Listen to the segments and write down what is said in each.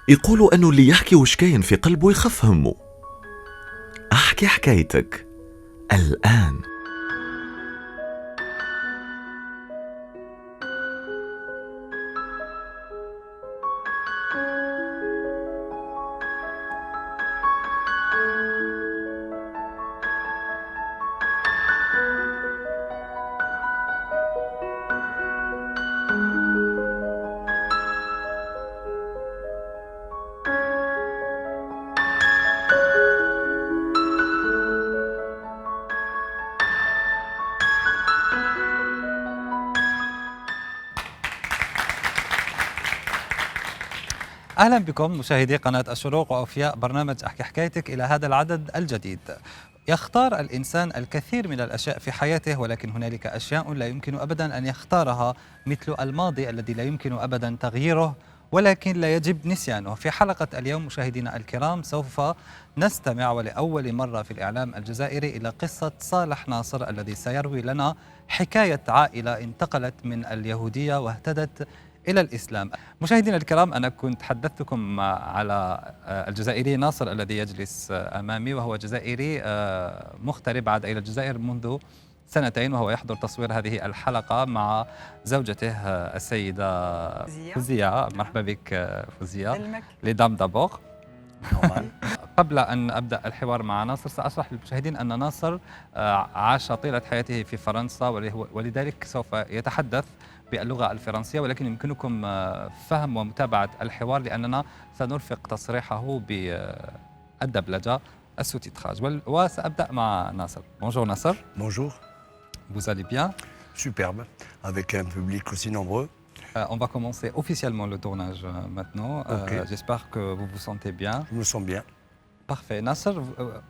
يقولوا أنه اللي يحكي وش كاين في قلبه يخف همه. أحكي حكايتك الآن. أهلا بكم مشاهدي قناة الشروق وأوفياء برنامج أحكي حكايتك إلى هذا العدد الجديد. يختار الإنسان الكثير من الأشياء في حياته، ولكن هنالك أشياء لا يمكن أبدا أن يختارها، مثل الماضي الذي لا يمكن أبدا تغييره ولكن لا يجب نسيانه. في حلقة اليوم مشاهدينا الكرام سوف نستمع ولأول مرة في الإعلام الجزائري إلى قصة صالح ناصر الذي سيروي لنا حكاية عائلة انتقلت من اليهودية واهتدت إلى الإسلام. مشاهدينا الكرام، أنا كنت حدثتكم على الجزائري ناصر الذي يجلس أمامي، وهو جزائري مغترب عاد إلى الجزائر منذ سنتين، وهو يحضر تصوير هذه الحلقة مع زوجته السيدة فوزية. مرحبا بك فوزية. لدام دابور. قبل أن أبدأ الحوار مع ناصر سأشرح للمشاهدين أن ناصر عاش طيلة حياته في فرنسا، ولذلك سوف يتحدث باللغة الفرنسية، ولكن يمكنكم فهم ومتابعة الحوار لأننا سنرفق تصريحه بالدبلجة السوتيتراج. وسأبدأ مع ناصر. Bonjour Nasser. Bonjour. Vous allez bien? Superbe, avec un public aussi nombreux. On va commencer officiellement le tournage maintenant. Okay. J'espère que vous vous sentez bien. Je me sens bien. Parfait. Nasser,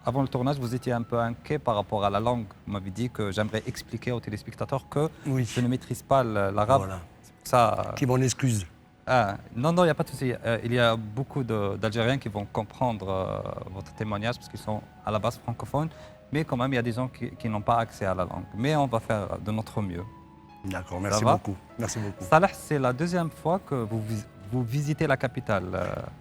avant le tournage, vous étiez un peu inquiet par rapport à la langue. Vous m'avez dit que j'aimerais expliquer aux téléspectateurs que Oui. je ne maîtrise pas l'arabe. Voilà. Ça, Qui m'en excuse. non, il n'y a pas de souci. Il y a beaucoup d'Algériens qui vont comprendre votre témoignage parce qu'ils sont à la base francophones. Mais quand même, il y a des gens qui n'ont pas accès à la langue. Mais on va faire de notre mieux. D'accord, merci beaucoup. Merci beaucoup. Salah, c'est la deuxième fois que vous visitez la capitale,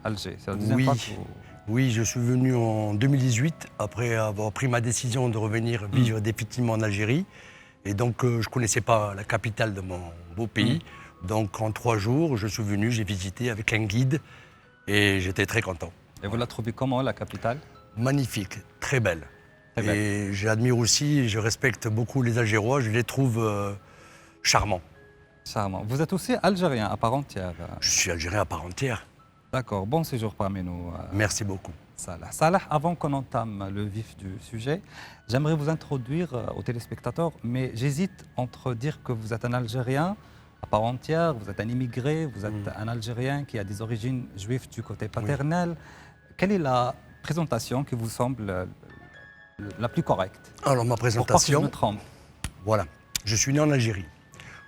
Alger. C'est la deuxième fois que vous... Oui, je suis venu en 2018 après avoir pris ma décision de revenir vivre définitivement en Algérie. Et donc, je ne connaissais pas la capitale de mon beau pays. Donc, en 3 jours, je suis venu, j'ai visité avec un guide et j'étais très content. Et vous la trouvez comment, la capitale? Magnifique, très belle. Très belle. Et j'admire aussi, je respecte beaucoup les Algérois, je les trouve charmants. Charmant. Vous êtes aussi algérien à part entière. Je suis algérien à part entière. D'accord, bon séjour parmi nous. Merci beaucoup. Salah. Salah, avant qu'on entame le vif du sujet, j'aimerais vous introduire aux téléspectateurs, mais j'hésite entre dire que vous êtes un Algérien à part entière, vous êtes un immigré, vous êtes un Algérien qui a des origines juives du côté paternel. Oui. Quelle est la présentation qui vous semble la plus correcte? Alors ma présentation, pourquoi que je me trompe? Voilà, je suis né en Algérie,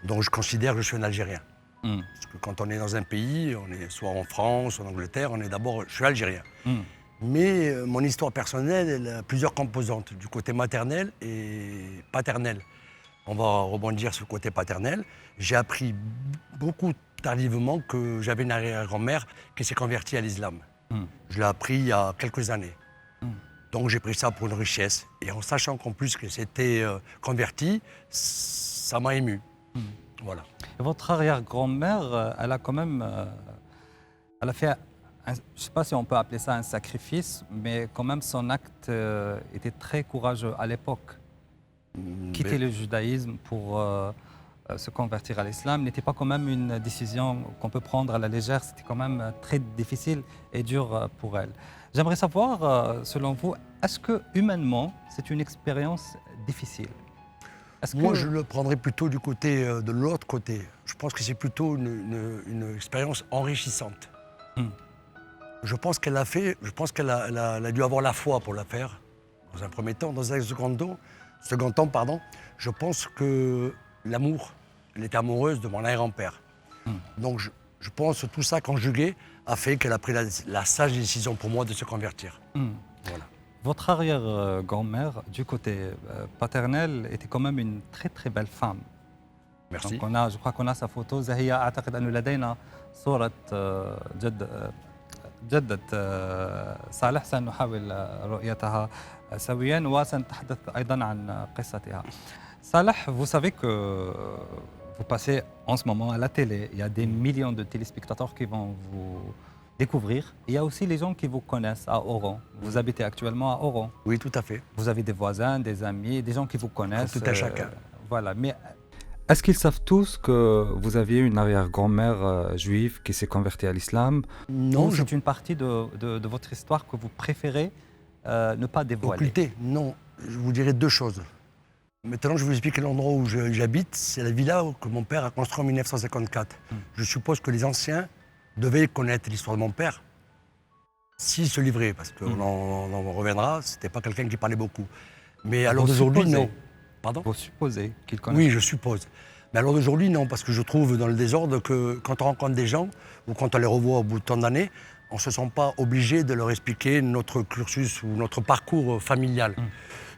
donc je considère que je suis un Algérien. Parce que quand on est dans un pays, on est soit en France, soit en Angleterre, on est d'abord, je suis algérien. Mais mon histoire personnelle, elle a plusieurs composantes, du côté maternel et paternel. On va rebondir sur le côté paternel. J'ai appris beaucoup tardivement que j'avais une arrière-grand-mère qui s'est convertie à l'islam. Je l'ai appris il y a quelques années. Donc j'ai pris ça pour une richesse. Et en sachant qu'en plus que c'était converti, ça m'a ému. Voilà. Votre arrière-grand-mère, elle a quand même... elle a fait, je ne sais pas si on peut appeler ça un sacrifice, mais quand même son acte était très courageux à l'époque. Quitter le judaïsme pour se convertir à l'islam n'était pas quand même une décision qu'on peut prendre à la légère, c'était quand même très difficile et dur pour elle. J'aimerais savoir, selon vous, est-ce que humainement, c'est une expérience difficile? Moi, je le prendrais plutôt du côté de l'autre côté. Je pense que c'est plutôt une expérience enrichissante. Je pense qu'elle a fait, je pense qu'elle a dû avoir la foi pour la faire, dans un premier temps. Dans un second temps, je pense que l'amour, elle était amoureuse de mon arrière-grand-père. Donc je pense que tout ça conjugué a fait qu'elle a pris la sage décision pour moi de se convertir. Voilà. Votre arrière-grand-mère, du côté paternel, était quand même une très très belle femme. Merci. Donc je crois qu'on a sa photo. زهية أعتقد أنه لدينا صورة جد جدت صالح، سنحاول رؤيتها سويا وسنتحدث أيضا عن قصتها. صالح, vous savez que vous passez en ce moment à la télé. Il y a des millions de téléspectateurs qui vont vous découvrir. Il y a aussi les gens qui vous connaissent à Oran. Vous habitez actuellement à Oran. Oui, tout à fait. Vous avez des voisins, des amis, des gens qui vous connaissent. Tout à chacun. Voilà. Mais est-ce qu'ils savent tous que vous aviez une arrière-grand-mère juive qui s'est convertie à l'islam? Non, c'est une partie de votre histoire que vous préférez ne pas dévoiler. Occulter, non. Je vous dirai deux choses. Maintenant, je vous explique l'endroit où j'habite. C'est la villa que mon père a construite en 1954. Je suppose que les anciens devaient connaître l'histoire de mon père s'il se livrait, parce qu'on en reviendra, c'était pas quelqu'un qui parlait beaucoup. Mais à l'heure d'aujourd'hui, non. Pardon ? Vous supposez qu'il connaît? Oui, je suppose. Mais à l'heure d'aujourd'hui, non, parce que je trouve dans le désordre que quand on rencontre des gens, ou quand on les revoit au bout de tant d'années, on ne se sent pas obligé de leur expliquer notre cursus ou notre parcours familial.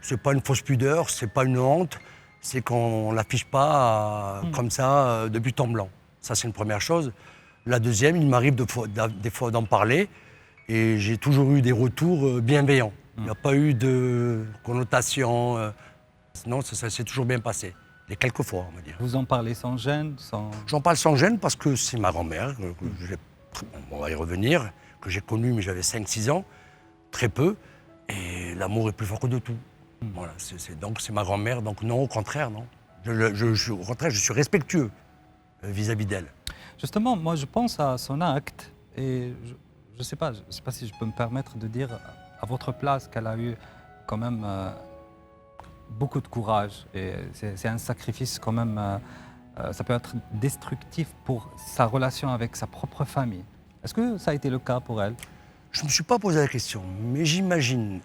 Ce n'est pas une fausse pudeur, ce n'est pas une honte, c'est qu'on ne l'affiche pas comme ça de but en blanc. Ça, c'est une première chose. La deuxième, il m'arrive des fois d'en parler et j'ai toujours eu des retours bienveillants. Il n'y a pas eu de connotation. Non, ça s'est toujours bien passé. Et quelques fois, on va dire. Vous en parlez sans gêne sans... J'en parle sans gêne parce que c'est ma grand-mère, on va y revenir, que j'ai connue, mais j'avais 5-6 ans, très peu, et l'amour est plus fort que de tout. Voilà, donc c'est ma grand-mère, donc non, au contraire, non. Au contraire, je suis respectueux vis-à-vis d'elle. Justement, moi, je pense à son acte, et je ne sais pas si je peux me permettre de dire à votre place qu'elle a eu quand même beaucoup de courage, et c'est un sacrifice quand même, ça peut être destructif pour sa relation avec sa propre famille. Est-ce que ça a été le cas pour elle? Je ne me suis pas posé la question, mais j'imagine.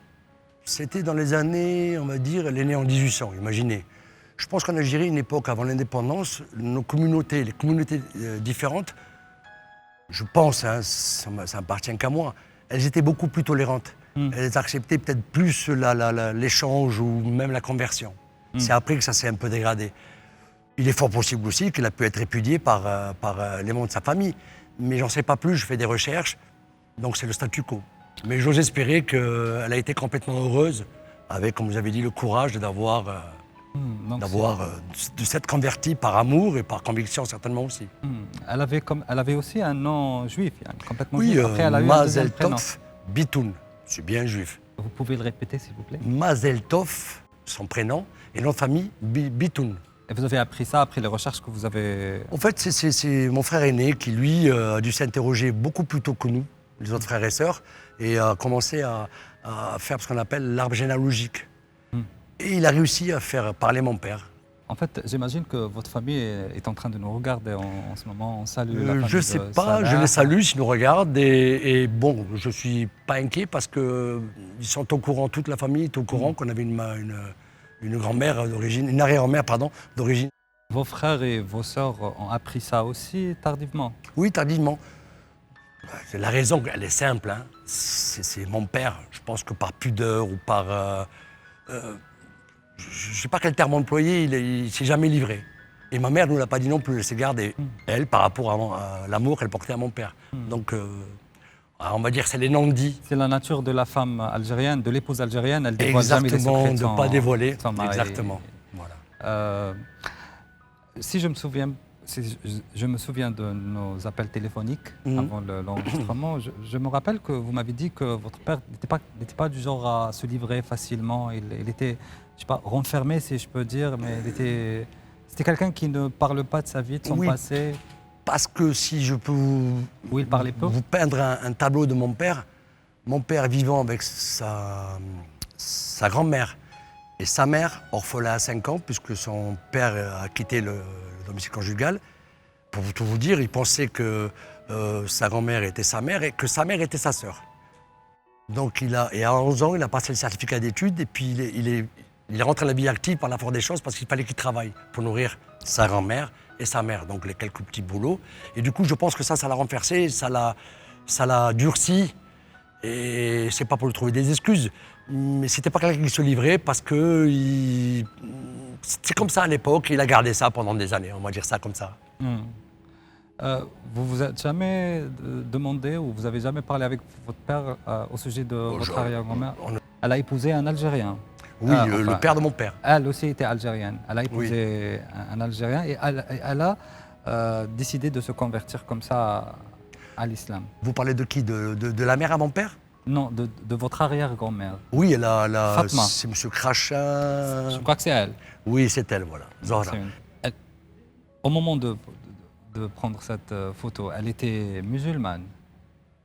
C'était dans les années, on va dire, elle est née en 1800, imaginez. Je pense qu'en Algérie, une époque avant l'indépendance, les communautés différentes, je pense, hein, ça n'appartient qu'à moi, elles étaient beaucoup plus tolérantes. Elles acceptaient peut-être plus l'échange ou même la conversion. C'est après que ça s'est un peu dégradé. Il est fort possible aussi qu'elle a pu être répudiée par les membres de sa famille. Mais j'en sais pas plus, je fais des recherches, donc c'est le statu quo. Mais j'ose espérer qu'elle a été complètement heureuse, avec, comme vous avez dit, le courage de s'être convertie par amour et par conviction certainement aussi. Elle avait aussi un nom juif, complètement juif. Oui, après elle a eu Mazel Tov Bitoun, c'est bien juif. Vous pouvez le répéter s'il vous plaît? Mazel Tov, son prénom, et nom de famille Bitoun. Et vous avez appris ça après les recherches que vous avez... En fait, c'est mon frère aîné qui, lui, a dû s'interroger beaucoup plus tôt que nous, les autres frères et sœurs, et a commencé à faire ce qu'on appelle l'arbre généalogique. Et il a réussi à faire parler mon père. En fait, j'imagine que votre famille est en train de nous regarder en ce moment. On salue la famille je ne sais pas, je les salue s'ils nous regardent. Et bon, je ne suis pas inquiet parce qu'ils sont au courant, toute la famille est au courant qu'on avait une grand-mère d'origine, une arrière-grand-mère, pardon, d'origine. Vos frères et vos sœurs ont appris ça aussi tardivement? Oui, tardivement. La raison, elle est simple. Hein. C'est mon père. Je pense que par pudeur ou par... je ne sais pas quel terme employer, il ne s'est jamais livré. Et ma mère ne nous l'a pas dit non plus. Elle s'est gardée, elle, par rapport à l'amour qu'elle portait à mon père. Donc, on va dire que c'est les non-dits. C'est la nature de la femme algérienne, de l'épouse algérienne. Elle dévoile jamais les secrets de ne pas dévoiler. Son mari. Exactement. Voilà. Si je me souviens de nos appels téléphoniques avant l'enregistrement, je me rappelle que vous m'avez dit que votre père n'était pas du genre à se livrer facilement. Il était, je sais pas, renfermé si je peux dire, mais c'était quelqu'un qui ne parle pas de sa vie, de son passé. Parce que si je peux vous peindre un tableau de mon père vivant avec sa grand-mère et sa mère, orphelin à 5 ans, puisque son père a quitté le domicile conjugal. Pour tout vous dire, il pensait que sa grand-mère était sa mère et que sa mère était sa sœur. Donc et à 11 ans, il a passé le certificat d'études et puis il est rentré à la vie active par la force des choses parce qu'il fallait qu'il travaille pour nourrir sa grand-mère et sa mère, donc les quelques petits boulots. Et du coup, je pense que ça l'a renversé, ça l'a durci. Et c'est pas pour lui trouver des excuses, mais c'était pas quelqu'un qui se livrait parce que c'est comme ça à l'époque, il a gardé ça pendant des années, on va dire ça comme ça. Vous vous êtes jamais demandé ou vous avez jamais parlé avec votre père au sujet de votre arrière-grand-mère? Elle a épousé un Algérien. Oui, le père de mon père. Elle aussi était algérienne. Elle a épousé un Algérien et elle a décidé de se convertir comme ça à l'islam. Vous parlez de qui de la mère à mon père? Non, de votre arrière-grand-mère. Oui, Fatma. c'est M. Crachin. Je crois que c'est elle. Oui, c'est elle, voilà. Zahra. Au moment de prendre cette photo, elle était musulmane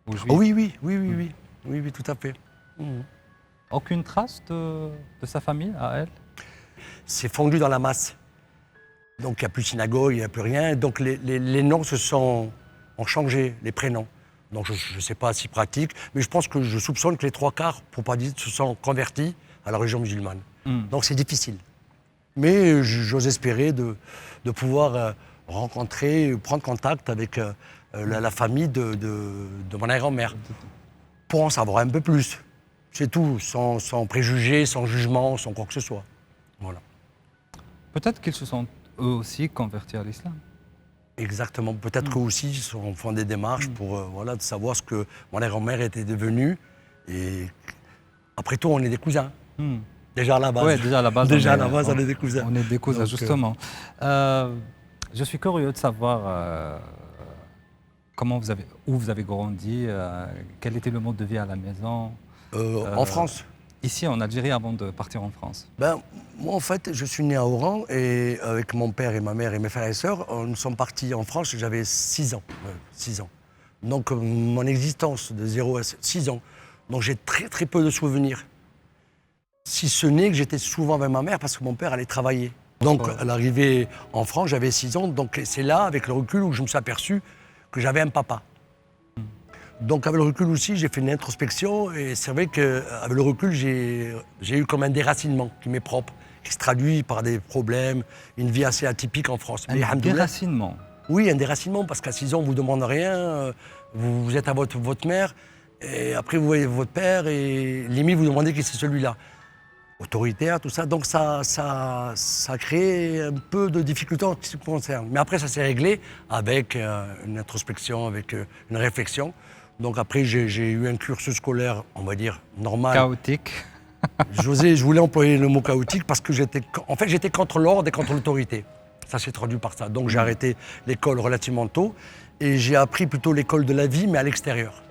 ou juive? Oh, oui, tout à fait. Mhm. Aucune trace de sa famille à elle? C'est fondu dans la masse. Donc il n'y a plus de synagogue, il n'y a plus rien. Donc les noms ont changé, les prénoms. Donc je ne sais pas si pratique, mais je pense que je soupçonne que les 3/4, pour pas dire, se sont convertis à la religion musulmane. Donc c'est difficile. Mais j'ose espérer de pouvoir rencontrer, prendre contact avec la famille de mon arrière-grand-mère pour en savoir un peu plus. C'est tout, sans préjugés, sans jugement, sans quoi que ce soit. Voilà. Peut-être qu'ils se sont eux aussi convertis à l'islam. Exactement. Peut-être qu'eux aussi ils font des démarches pour voilà, de savoir ce que mon arrière-grand-mère était devenue. Et après tout, on est des cousins. Déjà à la base. Oui, déjà à la base. On est des cousins. On est des cousins, donc, justement. Je suis curieux de savoir où vous avez grandi, quel était le mode de vie à la maison. En France. Ici, en Algérie, avant de partir en France. Moi, en fait, je suis né à Oran et avec mon père et ma mère et mes frères et sœurs, nous sommes partis en France, j'avais 6 ans. 6 ans. Donc, mon existence de 0 à 6 ans. Donc, j'ai très, très peu de souvenirs. Si ce n'est que j'étais souvent avec ma mère parce que mon père allait travailler. Donc, à l'arrivée en France, j'avais 6 ans. Donc, c'est là, avec le recul, où je me suis aperçu que j'avais un papa. Donc, avec le recul aussi, j'ai fait une introspection et c'est vrai qu'avec le recul, j'ai eu comme un déracinement qui m'est propre, qui se traduit par des problèmes, une vie assez atypique en France. Un déracinement? Oui, un déracinement, parce qu'à 6 ans, on ne vous demande rien, vous êtes à votre mère, et après, vous voyez votre père, et limite, vous demandez qui c'est celui-là. Autoritaire, tout ça. Donc, ça a créé un peu de difficultés en ce qui me concerne. Mais après, ça s'est réglé avec une introspection, avec une réflexion. Donc après, j'ai eu un cursus scolaire, on va dire, normal. Chaotique. Je voulais employer le mot chaotique parce que j'étais contre l'ordre et contre l'autorité. Ça s'est traduit par ça. Donc j'ai arrêté l'école relativement tôt et j'ai appris plutôt l'école de la vie, mais à l'extérieur.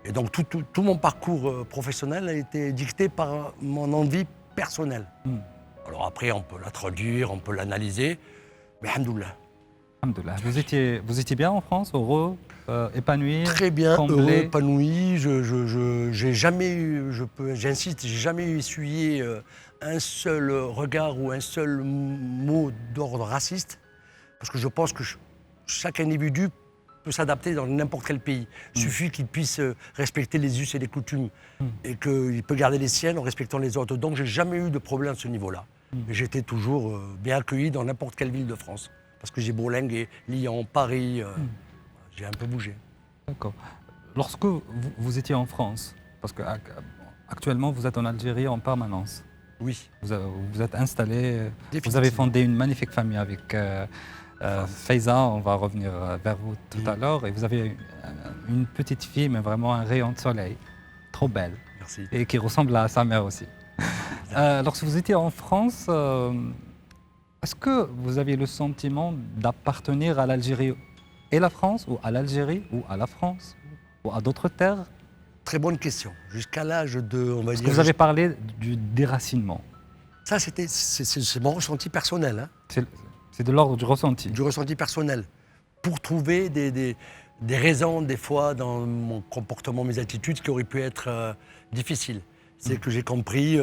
Et donc tout mon parcours professionnel a été dicté par mon envie personnelle. Alors après, on peut la traduire, on peut l'analyser, mais alhamdoulilah. Vous étiez bien en France, heureux, épanoui, très bien, comblé. Heureux, épanoui. J'ai jamais eu, j'insiste, j'ai jamais essuyé un seul regard ou un seul mot d'ordre raciste, parce que je pense que chaque individu peut s'adapter dans n'importe quel pays. Il suffit qu'il puisse respecter les us et les coutumes et qu'il peut garder les siennes en respectant les autres. Donc j'ai jamais eu de problème à ce niveau-là. J'étais toujours bien accueilli dans n'importe quelle ville de France. Parce que j'ai bourlingué, Lyon, Paris, j'ai un peu bougé. D'accord. Lorsque vous étiez en France, parce qu'actuellement vous êtes en Algérie en permanence. Oui. Vous êtes installé, vous avez fondé une magnifique famille avec Faiza, on va revenir vers vous tout à l'heure. Et vous avez une petite fille, mais vraiment un rayon de soleil, trop belle. Merci. Et qui ressemble à sa mère aussi. Lorsque vous étiez en France, est-ce que vous aviez le sentiment d'appartenir à l'Algérie et la France, ou à l'Algérie, ou à la France, ou à d'autres terres? Très bonne question. Jusqu'à l'âge de, on va Parce dire... que vous avez parlé du déracinement. Ça, c'est mon ressenti personnel. Hein. C'est de l'ordre du ressenti. Du ressenti personnel. Pour trouver des raisons, des fois, dans mon comportement, mes attitudes, qui auraient pu être difficiles. C'est que j'ai compris,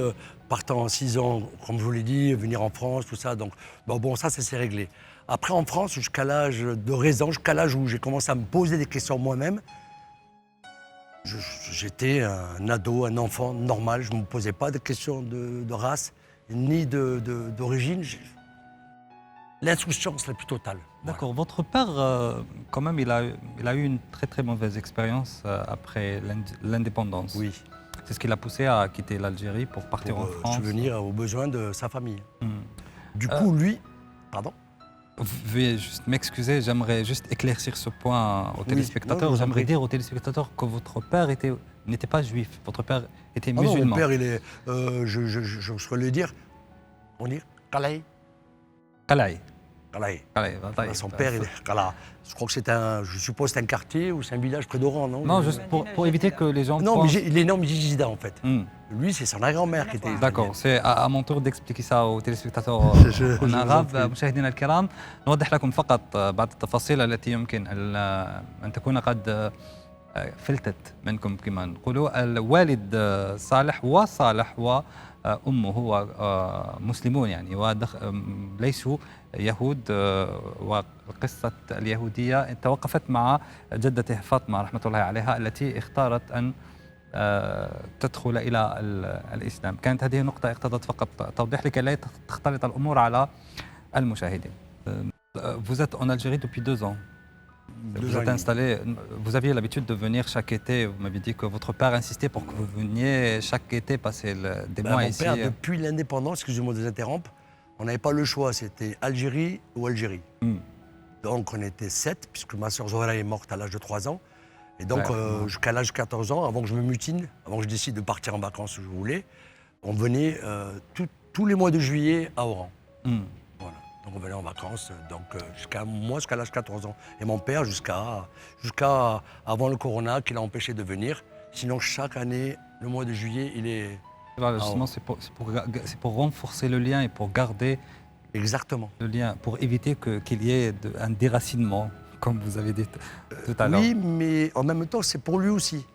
partant en 6 ans, comme je vous l'ai dit, venir en France, tout ça. Donc, bon, ça s'est réglé. Après, en France, jusqu'à l'âge de raison, jusqu'à l'âge où j'ai commencé à me poser des questions moi-même, j'étais un ado, un enfant normal. Je ne me posais pas de questions de race, ni d'origine. L'insouciance la plus totale. D'accord. Voilà. Votre père, quand même, il a eu une très très mauvaise expérience après l'indépendance. Oui. C'est ce qui l'a poussé à quitter l'Algérie pour partir en France. Subvenir aux besoins de sa famille. Du coup, lui... Pardon? Vous veuillez juste m'excuser, j'aimerais juste éclaircir ce point aux téléspectateurs. non, je vous en J'aimerais prie. dire aux téléspectateurs que votre père n'était pas juif, votre père était Ah non, mon musulman. père, il est. Je saurais le dire. On dit Kalaï. Kalaï. Kalaï. Kalaï, Voilà, son père, il est Kala. Je crois que c'est un. Je suppose que c'est un quartier ou c'est un village près d'Oran, non? Non, juste pour éviter que les gens Non, mais pensent... il est né en Mjizida, en fait. Hmm, Lui, c'est son grand-mère qui était. D'accord, c'est à mon tour d'expliquer ça aux téléspectateurs je en vous en arabe. prie. مشاهدينا الكرام، نوضح لكم فقط بعض التفاصيل التي يمكن أن تكون قد فلتت منكم كما نقولوا. الوالد صالح وصالح وأمه هو مسلمون يعني وليسوا يهود. وقصة اليهودية توقفت مع جدته فاطمة رحمة الله عليها التي اختارت أن تدخل إلى الإسلام. كانت هذه النقطة اقتضت فقط توضيح لكي لا تختلط الأمور على المشاهدين. Vous êtes en Algérie depuis 2 ans. Vous êtes installé, vous aviez l'habitude de venir chaque été. Vous m'avez dit que votre père insistait pour que vous veniez chaque été passer des mois Mon ici. père, depuis l'indépendance, excusez-moi de vous interrompre, on n'avait pas le choix, c'était Algérie ou Algérie. Donc on était 7, puisque ma soeur Zohra est morte à l'âge de 3 ans. Et donc jusqu'à l'âge de 14 ans, avant que je me mutine, avant que je décide de partir en vacances où je voulais, on venait tous les mois de juillet à Oran. Voilà. Donc on venait en vacances jusqu'à l'âge de 14 ans. Et mon père jusqu'à avant le corona qui l'a empêché de venir. Sinon chaque année, le mois de juillet, il est... Voilà, justement, c'est pour renforcer le lien et pour garder Exactement. le lien, pour éviter qu'il y ait un déracinement, comme vous avez dit tout à l'heure. Oui, mais en même temps, c'est pour lui aussi.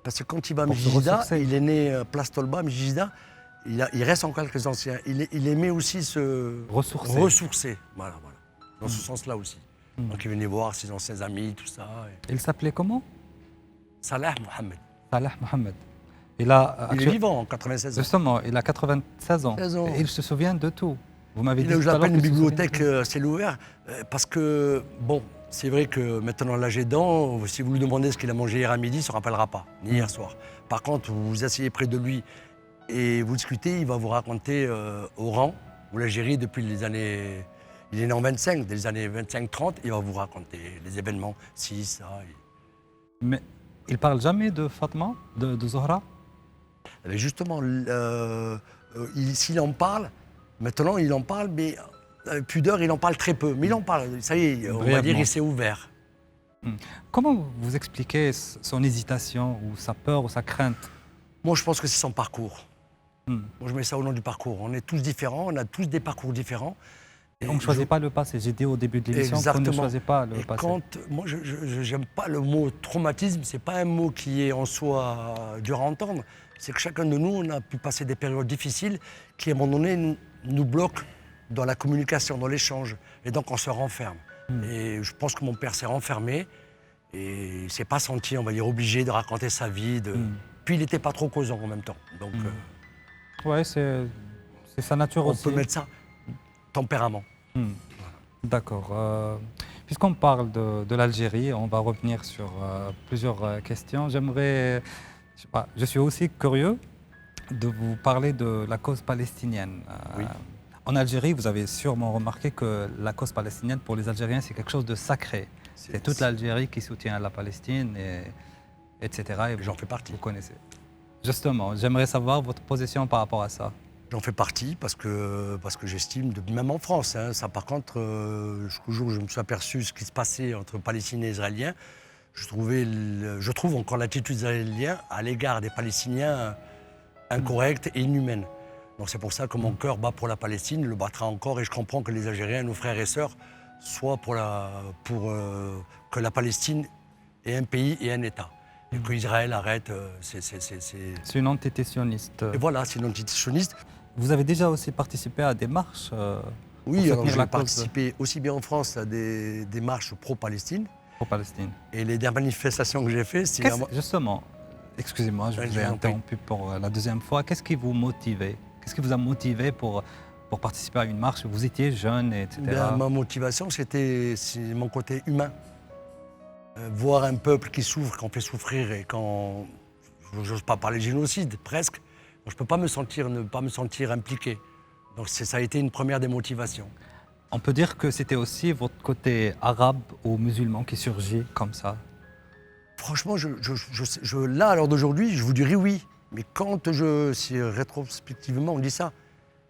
Parce que quand il va à Pour se Mjizida, ressourcer. il est né Place Tolba, Mjizida, il reste encore quelques anciens. Il aimait aussi se Ressourcer. Voilà. Dans ce sens-là aussi. Donc il venait voir ses anciens amis, tout ça. Il s'appelait comment? Salah Mohamed. Salah Mohamed. Il est vivant en 96 ans. Justement, il a 96 ans. 16 ans. Et il se souvient de tout. Vous m'avez dit Il a tout à l'heure appelle une qu'il se souvient de bibliothèque assez ouverte parce que, bon, c'est vrai que maintenant l'âge aidant, si vous lui demandez ce qu'il a mangé hier à midi, il ne se rappellera pas, ni hier soir. Par contre, vous vous asseyez près de lui et vous discutez, il va vous raconter Oran ou l'Algérie depuis les années... Il est né en 25, des années 25-30, il va vous raconter les événements, ci, ça. Mais il parle jamais de Fatma, de Zohra? Mais justement, s'il en parle, maintenant il en parle, mais avec pudeur, il en parle très peu. Mais il en parle, ça y est, on va dire qu'il s'est ouvert. Comment vous expliquez son hésitation ou sa peur ou sa crainte? Moi, je pense que c'est son parcours. Moi, je mets ça au nom du parcours. On est tous différents, on a tous des parcours différents. Et on ne choisit pas le passé. J'ai dit au début de l'émission qu'on ne choisit pas le passé. Moi, je n'aime pas le mot traumatisme. Ce n'est pas un mot qui est en soi dur à entendre. C'est que chacun de nous, on a pu passer des périodes difficiles qui, à un moment donné, nous bloquent dans la communication, dans l'échange. Et donc, on se renferme. Et je pense que mon père s'est renfermé et il ne s'est pas senti, on va dire, obligé de raconter sa vie. Puis, il n'était pas trop causant en même temps. Donc, ouais, c'est sa nature aussi. On peut mettre ça tempérament. D'accord. Puisqu'on parle de l'Algérie, on va revenir sur plusieurs questions. J'aimerais, je suis aussi curieux de vous parler de la cause palestinienne. Oui. En Algérie, vous avez sûrement remarqué que la cause palestinienne, pour les Algériens, c'est quelque chose de sacré. C'est toute l'Algérie qui soutient la Palestine, etc. Et j'en fais partie. Vous connaissez. Justement, j'aimerais savoir votre position par rapport à ça. J'en fais partie parce que j'estime, même en France, ça par contre, jusqu'au jour où je me suis aperçu ce qui se passait entre Palestiniens et Israéliens, je trouve encore l'attitude israélienne à l'égard des Palestiniens incorrecte et inhumaine. Donc c'est pour ça que mon cœur bat pour la Palestine, le battra encore, et je comprends que les Algériens, nos frères et sœurs, soient pour que la Palestine ait un pays et un État. Et qu'Israël arrête, C'est une entité sioniste. Et voilà, c'est une entité sioniste. Vous avez déjà aussi participé à des marches Oui, alors j'ai participé aussi bien en France à des marches pro-Palestine. Pro-Palestine. Et les dernières manifestations que j'ai faites, c'est... Justement, excusez-moi, je vous ai interrompu pour la deuxième fois. Qu'est-ce qui vous motivait? Qu'est-ce qui vous a motivé pour participer à une marche? Vous étiez jeune, etc. Ma motivation, c'est mon côté humain. Voir un peuple qui souffre, qu'on fait souffrir et quand... J'ose pas parler de génocide, presque. Donc, je ne peux pas ne pas me sentir impliqué. Donc ça a été une première des motivations. On peut dire que c'était aussi votre côté arabe ou musulman qui surgit comme ça. Franchement, là, à l'heure d'aujourd'hui, je vous dirais oui. Mais quand si rétrospectivement on dit ça,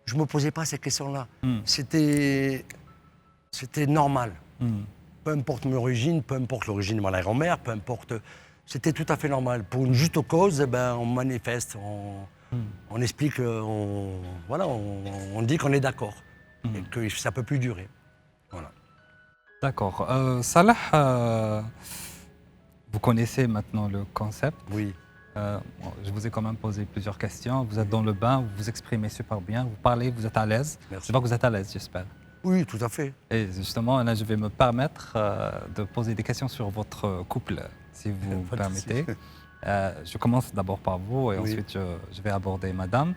je ne me posais pas ces questions-là. C'était normal. Peu importe mon origine, peu importe l'origine de ma grand-mère, peu importe... C'était tout à fait normal. Pour une juste cause, on manifeste, on explique, on dit qu'on est d'accord et que ça ne peut plus durer. Voilà. D'accord. Salah, vous connaissez maintenant le concept. Oui. Je vous ai quand même posé plusieurs questions. Vous êtes dans le bain, vous vous exprimez super bien, vous parlez, vous êtes à l'aise. Merci. Je vois que vous êtes à l'aise, j'espère. Oui, tout à fait. Et justement, là, je vais me permettre de poser des questions sur votre couple, si vous Pas de permettez. souci. Je commence d'abord par vous et Oui. ensuite je vais aborder madame.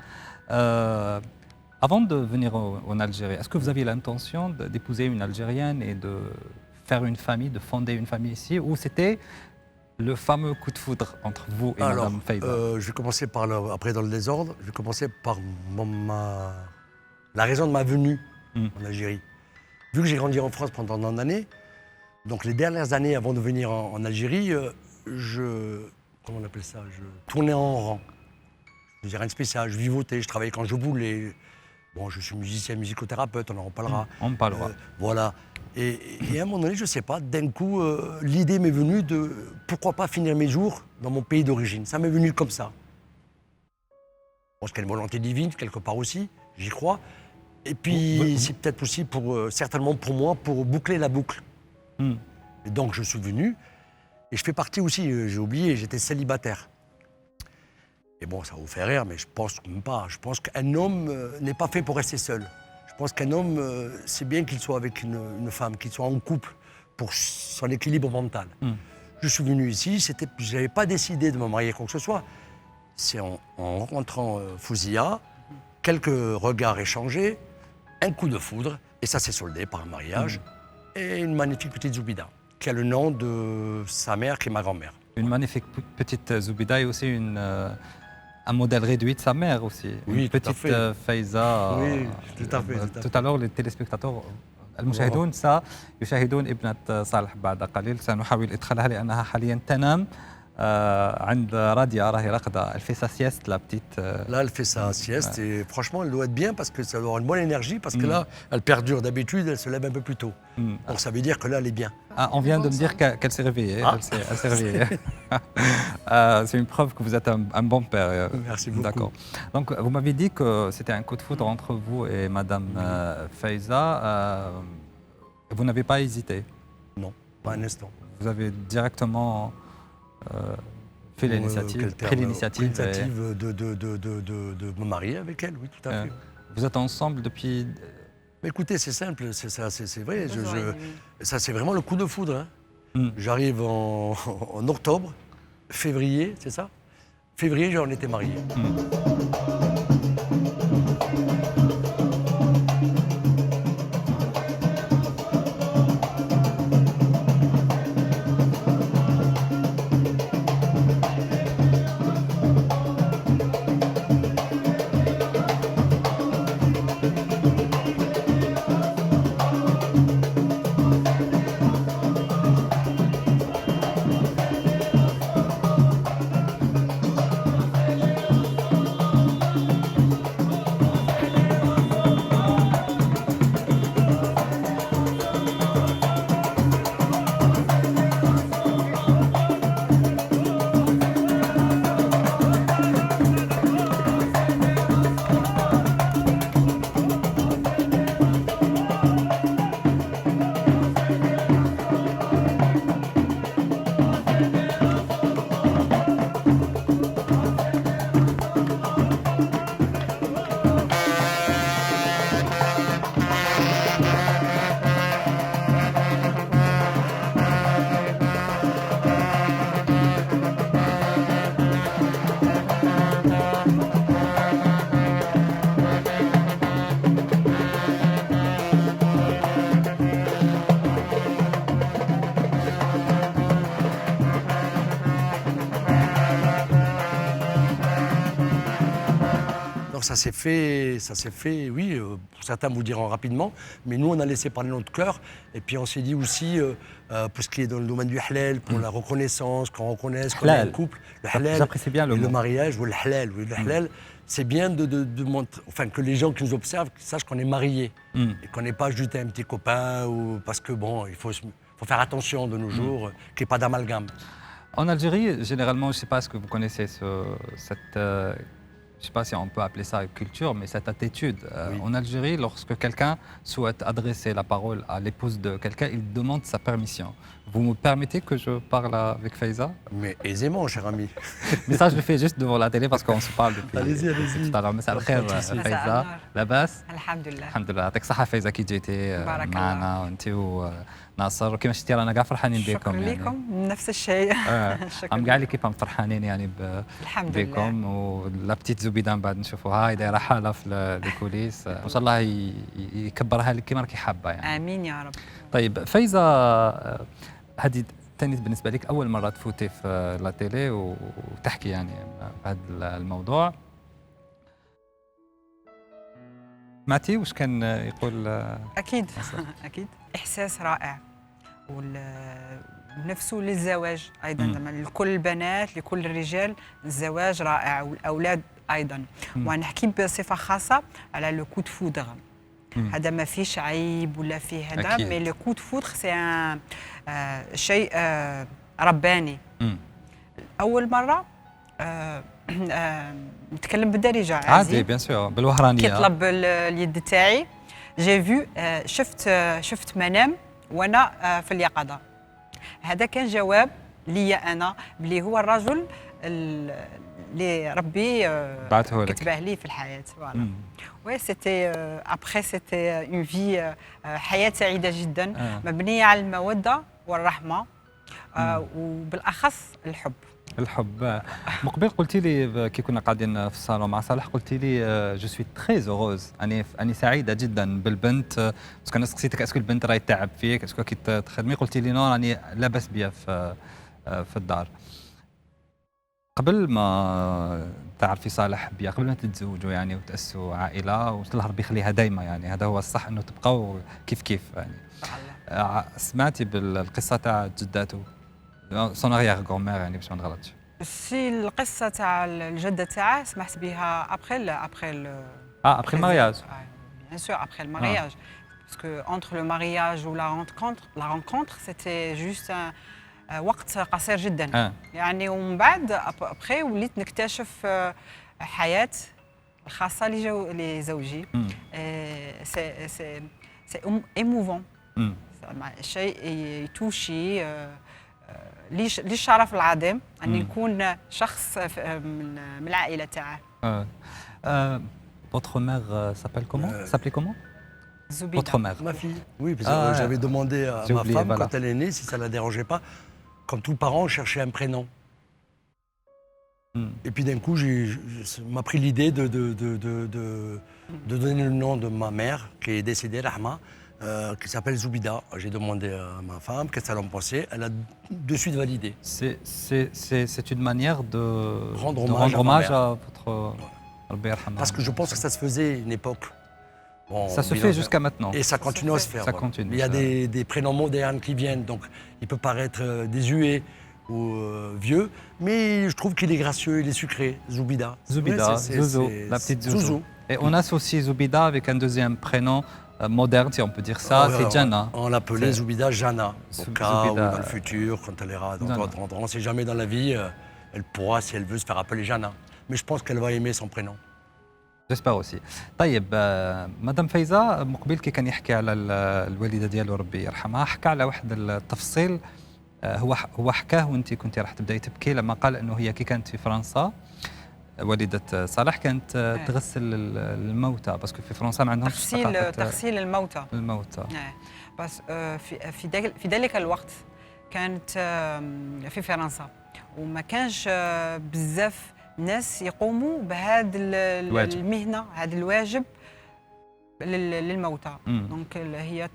Avant de venir en Algérie, est-ce que vous aviez l'intention d'épouser une Algérienne et de faire une famille, de fonder une famille ici, ou c'était le fameux coup de foudre entre vous et Alors, madame Feyza? je vais commencer par, après dans le désordre, je vais commencer par la raison de ma venue en Algérie. Vu que j'ai grandi en France pendant tant d'années, donc les dernières années avant de venir en Algérie, comment on appelle ça, je tournais en rang. Je faisais rien de spécial, je vivotais, je travaillais quand je voulais. Bon, je suis musicien, musicothérapeute, on en reparlera. On parlera. Voilà. Et à un moment donné, je ne sais pas, d'un coup, l'idée m'est venue de pourquoi pas finir mes jours dans mon pays d'origine. Ça m'est venu comme ça. Je pense qu'il y a une volonté divine, quelque part aussi, j'y crois. Et puis, c'est peut-être aussi, certainement pour moi, pour boucler la boucle. Et donc, je suis venu. Et je fais partie aussi, j'ai oublié, j'étais célibataire. Et bon, ça vous fait rire, mais je pense même pas. Je pense qu'un homme n'est pas fait pour rester seul. Je pense qu'un homme, c'est bien qu'il soit avec une femme, qu'il soit en couple pour son équilibre mental. Je suis venu ici, je n'avais pas décidé de me marier quoi que ce soit. C'est en rencontrant Fouzia, quelques regards échangés, un coup de foudre, et ça s'est soldé par un mariage, et une magnifique petite Zoubida, qui a le nom de sa mère, qui est ma grand-mère. Une magnifique petite Zoubida et aussi un modèle réduit de sa mère aussi. Oui, une tout à petite fait. Feyza. Oui, tout à fait. Tout à l'heure, les téléspectateurs المشاهدون سيشاهدون ابنة صالح بعد قليل. سنحاول إدخالها لأنها حاليا تنام عند راديا راهي راقدة. Elle fait sa sieste, la petite. Là, elle fait sa sieste et franchement, elle doit être bien parce que ça doit avoir une bonne énergie parce que là, elle perdure d'habitude, elle se lève un peu plus tôt. Donc ça veut dire que là, elle est bien. Ah, on vient de me dire qu'elle s'est réveillée. Ah. Elle s'est réveillée. C'est une preuve que vous êtes un bon père. Merci beaucoup. D'accord. Donc, vous m'avez dit que c'était un coup de foudre entre vous et madame Feyza. Vous n'avez pas hésité. Non, pas un instant. Vous avez directement fait l'initiative, pris l'initiative. L'initiative de me marier avec elle, oui, tout à fait. Vous êtes ensemble depuis... Mais écoutez, c'est simple, c'est vrai. Ça, c'est vraiment le coup de foudre. J'arrive en octobre, février, c'est ça? Février, on était mariés. Alors ça s'est fait, oui, pour certains vous diront rapidement, mais nous on a laissé parler notre cœur, et puis on s'est dit aussi, pour ce qui est dans le domaine du halal, pour la reconnaissance, qu'on reconnaisse qu'on est un couple, le halal, j'apprécie bien le et mot. le mariage, ou le halal, oui, le halal, c'est bien de montrer, enfin que les gens qui nous observent sachent qu'on est mariés, et qu'on n'est pas juste un petit copain, ou parce que bon, il faut faire attention de nos jours, qu'il n'y ait pas d'amalgame. En Algérie, généralement, je ne sais pas ce que vous connaissez cette, je ne sais pas si on peut appeler ça culture, mais cette attitude. Oui. En Algérie, lorsque quelqu'un souhaite adresser la parole à l'épouse de quelqu'un, il demande sa permission. Vous me permettez que je parle avec Faiza? Mais aisément, cher ami. Mais ça, je le fais juste devant la télé parce qu'on se parle depuis Allez-y. tout à l'heure. مساء الخير فايزة. لاباس؟ الحمد لله. الحمد لله. يعطيك الصحة فايزة كي جيتي بارك الله. معنا وانت وناصر وكما شفتي رانا كاع فرحانين بكم شكرا يعني. لكم نفس الشيء. شكرا عم كاع ليكيب عم فرحانين يعني الحمد لله. بكم ولا بتيت زبيدة من بعد نشوفوها هاي دايرة حالة في الكوليس ان شاء الله يكبرها لك كيما راكي حابة يعني. امين يا رب. طيب فايزة هذه تاني بالنسبة لك أول مرة تفوتي في لا تيلي وتحكي يعني بهذا الموضوع. سمعتي واش كان يقول؟ اكيد اكيد احساس رائع ونفسه للزواج ايضا لكل البنات لكل الرجال الزواج رائع والاولاد ايضا. ونحكي بصفه خاصه على لو كو دو فودغ. هذا ما فيش عيب ولا فيه هذا، مي لو كو دو فودغ سي شيء رباني. اول مره نتكلم بالدارجه عادي بيان سور بالوهرانيه. كيطلب اليد تاعي جي فيو شفت منام وانا في اليقظه. هذا كان جواب لي انا بلي هو الرجل اللي ربي بعثه لك كتبه لي في الحياه. فوالا وي سيتي ابخي سيتي اون في حياه سعيده جدا مبنيه على الموده والرحمه وبالاخص الحب. الحب. مقبل قلتي لي كي كنا قاعدين في الصالون مع صالح قلتي لي جو سوي تري اوغوز اني سعيده جدا بالبنت باسكو انا سقسيتك اسكو البنت راهي تعب فيك اسكو كي تخدمي قلتي لي نو راني لاباس بيا في الدار. قبل ما تعرفي صالح بيا قبل ما تتزوجوا يعني وتاسسوا عائله والله ربي يخليها دايما يعني هذا هو الصح انه تبقوا كيف يعني. سمعتي بالقصه تاع جداته سون اريير غرومير يعني باش ما نغلطش. سي القصه تاع الجده تاعه سمحت بها ابخي ابخي المارياج. بيان سور ابخي المارياج باسكو انتر لو مارياج و لا رونكونتر سيتي جوست وقت قصير جدا. يعني ومن بعد ابخي وليت نكتشف حياه خاصه لزوجي. سي ايموفون شيء يتوشي. ليش الشرف العظيم أن يكون شخص من العائلة تاعه. Votre mère s'appelait comment? Zoubida. Votre mère. Ma fille. Oui, parce que j'avais demandé à ma femme quand elle est née si ça la dérangeait pas. Comme tout parent, on cherchait un prénom. Et puis d'un coup, m'a pris l'idée de donner le nom de ma mère qui est décédée, Rahma. Qui s'appelle Zoubida. J'ai demandé à ma femme qu'est-ce qu'elle en pensait. Elle a de suite validé. C'est une manière de rendre hommage à votre... Parce que je pense que ça se faisait à une époque. Bon, ça se fait jusqu'à maintenant. Et ça continue à se faire. Ça continue. Il y a des prénoms modernes qui viennent, donc il peut paraître désuet ou vieux, mais je trouve qu'il est gracieux, il est sucré. Zoubida. Zoubida, Zouzou, la petite Zouzou. Et on associe Zoubida avec un deuxième prénom moderne, si on peut dire ça, c'est Jana. On l'appelait Zoubida Jana, au cas où dans le futur, quand elle ira dans 30 ans, on ne sait jamais dans la vie, elle pourra, si elle veut, se faire appeler Jana. Mais je pense qu'elle va aimer son prénom. J'espère aussi. طيب مدام فايزة مقبل كي كان يحكي على الوالدة ديالو ربي يرحمها حكى على واحد التفصيل هو حكاه وانت كنتي راح تبداي تبكي لما قال انه هي كي كانت في فرنسا والدة صالح كانت تغسل الموتى باسكو في فرنسا ما عندهمش تغسيل الموتى. بس في ذلك الوقت كانت في فرنسا وما كانش بزاف ناس يقوموا بهذا المهنة هذا الواجب للموتى. دونك هي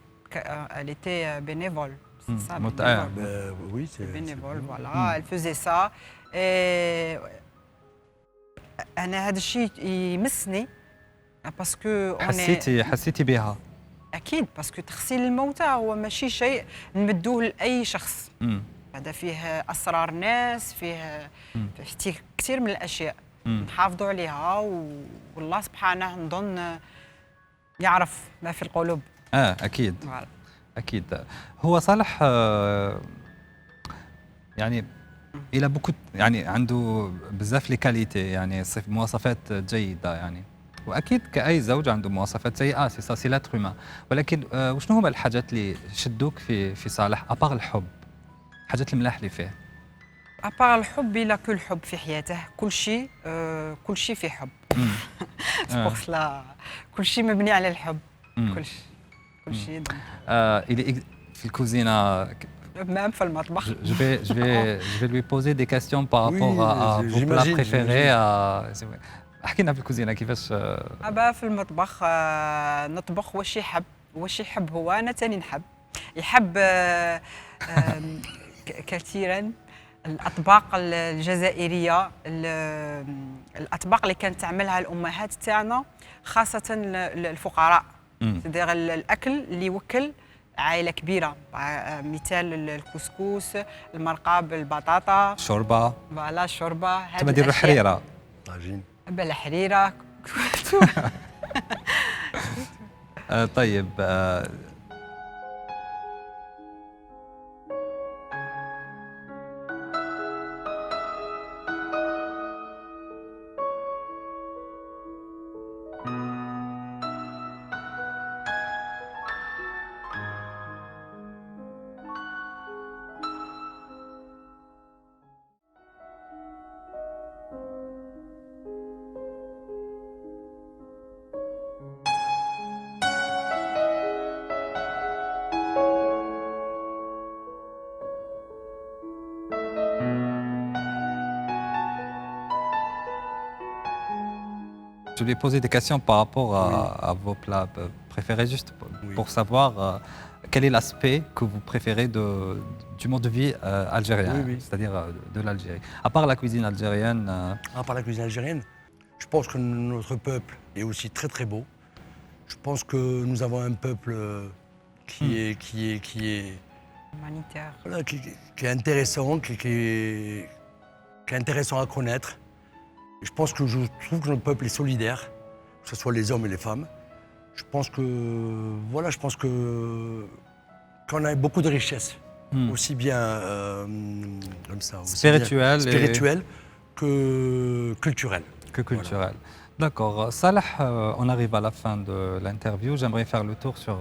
elle était bénévole. C'est ça, oui, c'est bénévole, voilà. Elle faisait ça. أنا هذا الشيء يمسني باسكو حسيتي بها؟ اكيد باسكو تغسيل الموتى هو ماشي شيء نمدوه لاي شخص. هذا فيه اسرار ناس، فيه كثير من الاشياء نحافظوا عليها، والله سبحانه نظن يعرف ما في القلوب. اكيد اكيد. هو صالح يعني الى بوكو، يعني عنده بزاف لي كاليتي، يعني مواصفات جيده يعني، واكيد كاي زوج عنده مواصفات سيئه، سي لاتر هومان. ولكن وشنو هما الحاجات اللي شدوك في صالح ابار الحب؟ الحاجات الملاح اللي فيه ابار الحب، لا كل حب في حياته، كل شيء في حب. سبوغ كل شيء مبني على الحب. كل شيء في الكوزينه، même في المطبخ. Je vais lui poser des questions par rapport à vos plats préférés. احكي لنا في الكوزينه كيفاش. في المطبخ نطبخ واش يحب هو، انا ثاني يحب كثيرا الاطباق الجزائريه، الاطباق اللي كانت تعملها الامهات تاعنا خاصه الفقراء. تدير الاكل اللي يوكل عائله كبيره، مثال الكسكس، المرقه بالبطاطا، شوربه، فوالا الشوربه، هذه ديروا الحريره، طاجين، الحريره. طيب je lui ai posé des questions par rapport à vos plats préférés, juste pour savoir quel est l'aspect que vous préférez du mode de vie algérien, c'est-à-dire de l'Algérie. À part la cuisine algérienne. À part la cuisine algérienne, je pense que notre peuple est aussi très très beau. Je pense que nous avons un peuple qui est humanitaire, voilà, qui est intéressant, qui est intéressant à connaître. Je pense que je trouve que notre peuple est solidaire, que ce soit les hommes et les femmes. Je pense que voilà, qu'on a beaucoup de richesses, aussi bien comme ça, spirituelles que culturelles. Voilà. D'accord. Salah, on arrive à la fin de l'interview. J'aimerais faire le tour sur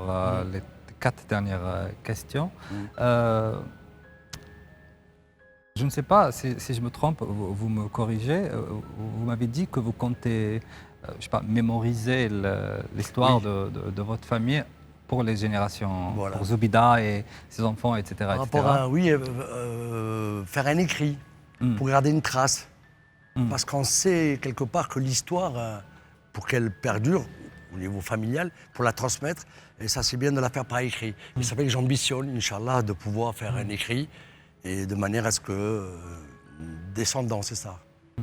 les 4 dernières questions. Je ne sais pas si je me trompe, vous me corrigez. Vous m'avez dit que vous comptez, je sais pas, mémoriser l'histoire de votre famille pour les générations, pour Zoubida et ses enfants, etc. Par rapport à, faire un écrit, pour garder une trace. Parce qu'on sait quelque part que l'histoire, pour qu'elle perdure au niveau familial, pour la transmettre, et ça c'est bien de la faire par écrit. Et ça fait que j'ambitionne, Inch'Allah, de pouvoir faire un écrit, et de manière à ce que descendants, c'est ça,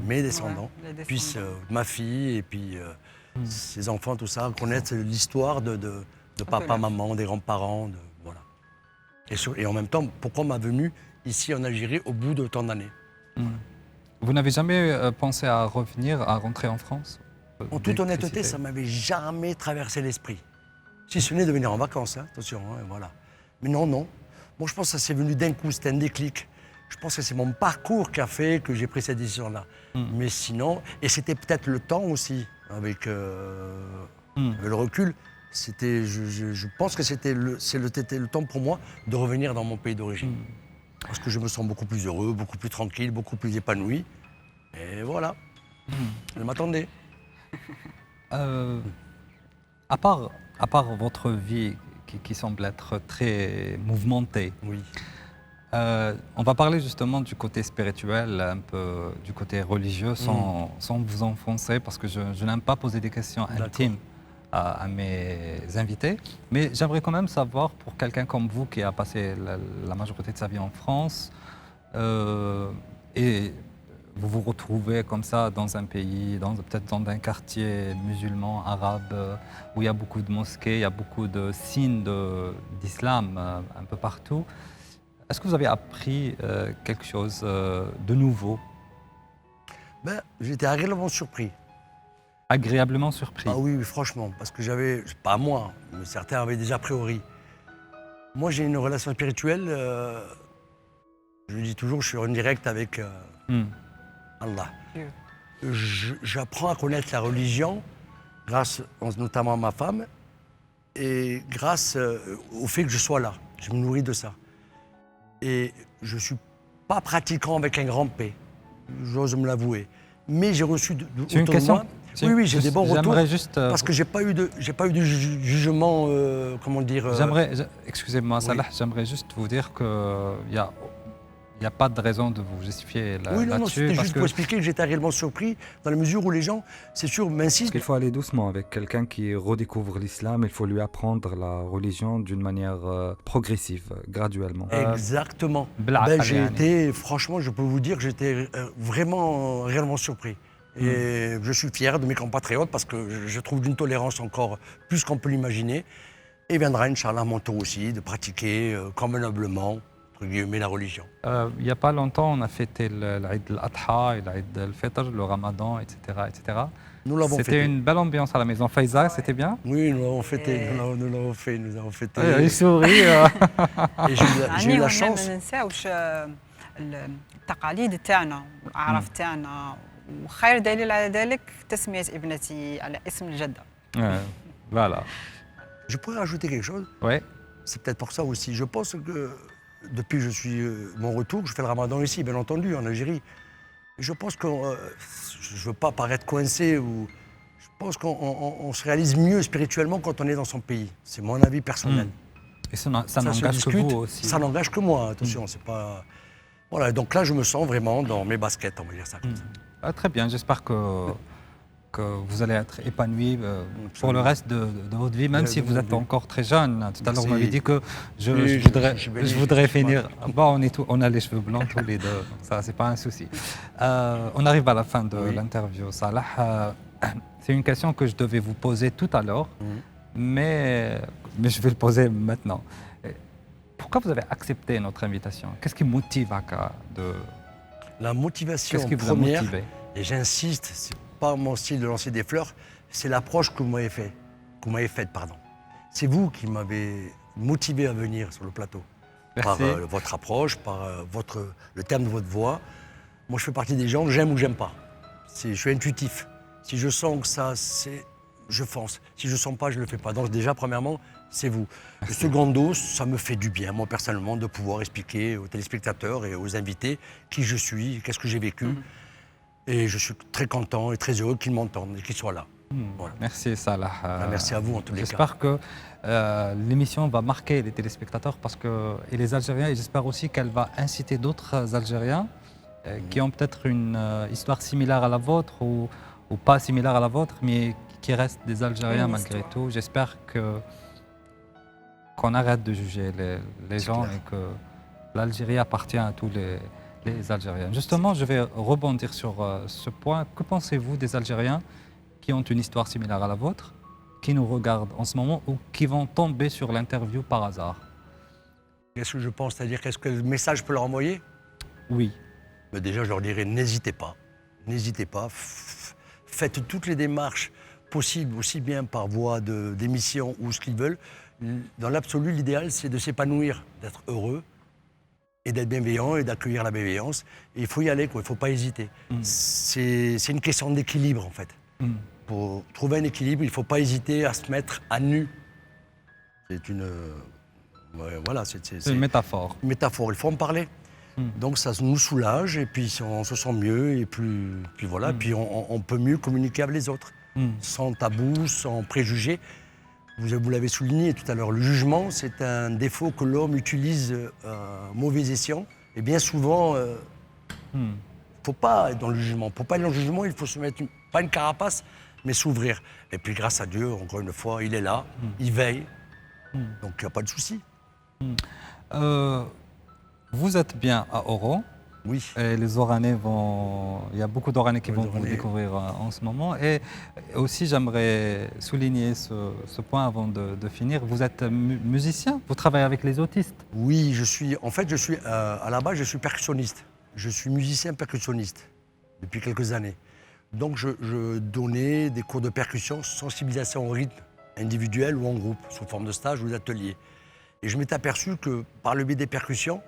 mes descendants, puissent, ma fille et puis ses enfants, tout ça, connaître l'histoire de papa, maman, des grands-parents, voilà. Et en même temps, pourquoi ma venue ici en Algérie au bout de tant d'années. Vous n'avez jamais pensé à revenir, à rentrer en France? En toute honnêteté, ça ne m'avait jamais traversé l'esprit. Si ce n'est de venir en vacances, hein, attention, hein, voilà. Mais non. Moi, je pense que ça s'est venu d'un coup, c'était un déclic. Je pense que c'est mon parcours qui a fait que j'ai pris cette décision-là. Mais sinon, et c'était peut-être le temps aussi, avec le recul, je pense que c'était le temps pour moi de revenir dans mon pays d'origine. Parce que je me sens beaucoup plus heureux, beaucoup plus tranquille, beaucoup plus épanoui. Et voilà, je m'attendais. À part votre vie qui semble être très mouvementée, on va parler justement du côté spirituel, un peu du côté religieux, sans vous enfoncer, parce que je n'aime pas poser des questions intimes à mes invités. Mais j'aimerais quand même savoir, pour quelqu'un comme vous qui a passé la majorité de sa vie en France, et vous vous retrouvez comme ça dans un pays, peut-être dans un quartier musulman, arabe, où il y a beaucoup de mosquées, il y a beaucoup de signes d'islam un peu partout. Est-ce que vous avez appris quelque chose de nouveau? J'étais agréablement surpris. Agréablement surpris? Ah oui, oui, franchement, parce que j'avais, pas moi, mais certains avaient des a priori. Moi, j'ai une relation spirituelle, je le dis toujours, je suis en direct avec Allah. J'apprends à connaître la religion grâce notamment à ma femme et grâce au fait que je sois là. Je me nourris de ça. Et je ne suis pas pratiquant avec un grand P, j'ose me l'avouer. Mais j'ai reçu C'est une question. Oui, j'ai des bons retours. Juste, parce que j'ai pas eu de jugement, comment dire. Excusez-moi, Salah, j'aimerais juste vous dire que il n'y a pas de raison de vous justifier là-dessus. Oui, non, c'était juste pour expliquer que j'étais réellement surpris, dans la mesure où les gens, c'est sûr, m'insistent. Parce qu'il faut aller doucement avec quelqu'un qui redécouvre l'islam, il faut lui apprendre la religion d'une manière progressive, graduellement. Exactement. J'ai été, franchement, je peux vous dire que j'étais vraiment, réellement surpris. Et je suis fier de mes compatriotes parce que je trouve d'une tolérance encore plus qu'on peut l'imaginer. Et viendra, Inch'Allah, mon tour aussi, de pratiquer convenablement, entre guillemets, la religion. Il n'y a pas longtemps, on a fêté l'Aïd al-Adha, l'Aïd al-Fitr, le Ramadan, etc. etc. Nous l'avons fêté. C'était une belle ambiance à la maison. Faiza, c'était bien? Oui, nous l'avons fêté, nous avons fêté. Il sourit. Et j'ai eu la chance. التقاليد تاعنا والأعراف تاعنا وخير دليل على ذلك تسمية ابنتي على اسم الجدة. Voilà. Je pourrais rajouter quelque chose. Oui. C'est peut-être pour ça aussi. Je pense que depuis que je suis mon retour, je fais le ramadan ici, bien entendu, en Algérie. Je pense que je ne veux pas paraître coincé ou je pense qu'on se réalise mieux spirituellement quand on est dans son pays. C'est mon avis personnel. Et ça n'engage que vous aussi. Ça n'engage que moi, attention, c'est pas. Voilà, donc là, je me sens vraiment dans mes baskets, on va dire ça comme ça. Ah, très bien, j'espère que vous allez être épanoui pour le reste de votre vie, même si vous êtes encore très jeune. Tout à l'heure, vous m'avez dit que je voudrais finir. Bon, on a les cheveux blancs tous les deux, donc ça, c'est pas un souci. On arrive à la fin de l'interview, Salah. C'est une question que je devais vous poser tout à l'heure, mais je vais le poser maintenant. Pourquoi vous avez accepté notre invitation? Qu'est-ce qui motive Aka de... La motivation Qu'est-ce qui vous a première, motivé? et j'insiste, c'est pas mon style de lancer des fleurs, c'est l'approche que vous m'avez faite, pardon. C'est vous qui m'avez motivé à venir sur le plateau. Merci. Par votre approche, par le terme de votre voix. Moi, je fais partie des gens, j'aime ou j'aime pas. Je suis intuitif. Si je sens que ça, je fonce. Si je sens pas, je le fais pas. Donc déjà, premièrement, c'est vous. Le secondo, ça me fait du bien, moi personnellement, de pouvoir expliquer aux téléspectateurs et aux invités qui je suis, qu'est-ce que j'ai vécu. Et je suis très content et très heureux qu'ils m'entendent et qu'ils soient là. Voilà. Merci Salah. Merci à vous en tous les cas. J'espère que l'émission va marquer les téléspectateurs et les Algériens, et j'espère aussi qu'elle va inciter d'autres Algériens qui ont peut-être une histoire similaire à la vôtre ou pas similaire à la vôtre, mais qui restent des Algériens malgré tout. J'espère qu'on arrête de juger les gens et que l'Algérie appartient à tous les Algériens. Justement, je vais rebondir sur ce point. Que pensez-vous des Algériens qui ont une histoire similaire à la vôtre, qui nous regardent en ce moment ou qui vont tomber sur l'interview par hasard? Qu'est-ce que je pense? C'est-à-dire, qu'est-ce que le message peut leur envoyer? Oui. Mais déjà, je leur dirais, n'hésitez pas. N'hésitez pas. Faites toutes les démarches possibles, aussi bien par voie d'émission ou ce qu'ils veulent. Dans l'absolu, l'idéal, c'est de s'épanouir, d'être heureux et d'être bienveillant et d'accueillir la bienveillance. Et il faut y aller, quoi. Il ne faut pas hésiter. C'est une question d'équilibre, en fait. Pour trouver un équilibre, il ne faut pas hésiter à se mettre à nu. C'est une... voilà, c'est une métaphore. Une métaphore, il faut en parler. Donc ça nous soulage et puis on se sent mieux et puis voilà, puis on peut mieux communiquer avec les autres, sans tabou, sans préjugés. Vous l'avez souligné tout à l'heure, le jugement, c'est un défaut que l'homme utilise à mauvais escient. Et bien souvent, il ne faut pas être dans le jugement. Pour pas être dans le jugement, il faut se mettre, pas une carapace, mais s'ouvrir. Et puis grâce à Dieu, encore une fois, il est là, il veille. Donc il n'y a pas de souci. Vous êtes bien à Oran, Oui. Et les Oranais il y a beaucoup d'Oranais qui Oui, vont vous d'Oranais. découvrir en ce moment. Et aussi, j'aimerais souligner ce point avant de finir. Vous êtes musicien, vous travaillez avec les autistes. Oui, à la base, je suis percussionniste. Je suis musicien percussionniste depuis quelques années. Donc, je donnais des cours de percussion, sensibilisation au rythme, individuel ou en groupe, sous forme de stage ou d'atelier. Et je m'étais aperçu que par le biais des percussions,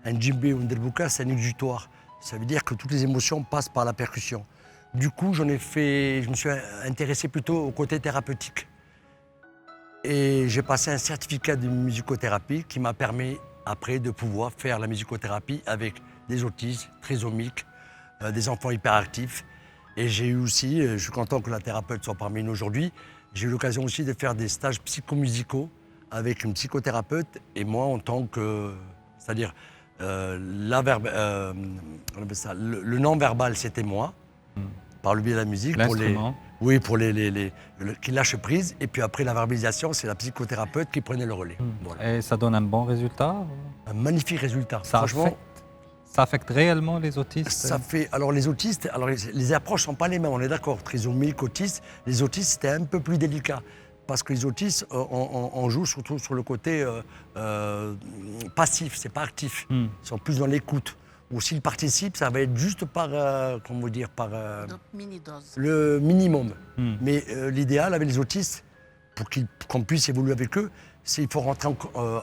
un djembé ou un derbouka, c'est un exutoire. Ça veut dire que toutes les émotions passent par la percussion. Du coup, je me suis intéressé plutôt au côté thérapeutique. Et j'ai passé un certificat de musicothérapie qui m'a permis après de pouvoir faire la musicothérapie avec des autistes, trisomiques, des enfants hyperactifs. Et j'ai eu aussi, je suis content que la thérapeute soit parmi nous aujourd'hui, j'ai eu l'occasion aussi de faire des stages psychomusicaux avec une psychothérapeute et moi en tant que, c'est-à-dire on appelle ça, le non-verbal c'était moi, par le biais de la musique. L'instrument. Oui, pour qui lâche prise. Et puis après la verbalisation, c'est la psychothérapeute qui prenait le relais. Voilà. Et ça donne un bon résultat. Un magnifique résultat. Ça Franchement, ça affecte réellement les autistes. ça fait. Alors les autistes, les approches sont pas les mêmes, on est d'accord. Trisomique, autiste. Les autistes, c'était un peu plus délicat. Parce que les autistes, on joue surtout sur le côté passif, c'est pas actif. Ils sont plus dans l'écoute. Ou s'ils participent, ça va être juste par, comment dire, par Mini-dose. le minimum. Mais l'idéal avec les autistes, pour qu'on puisse évoluer avec eux, c'est qu'il faut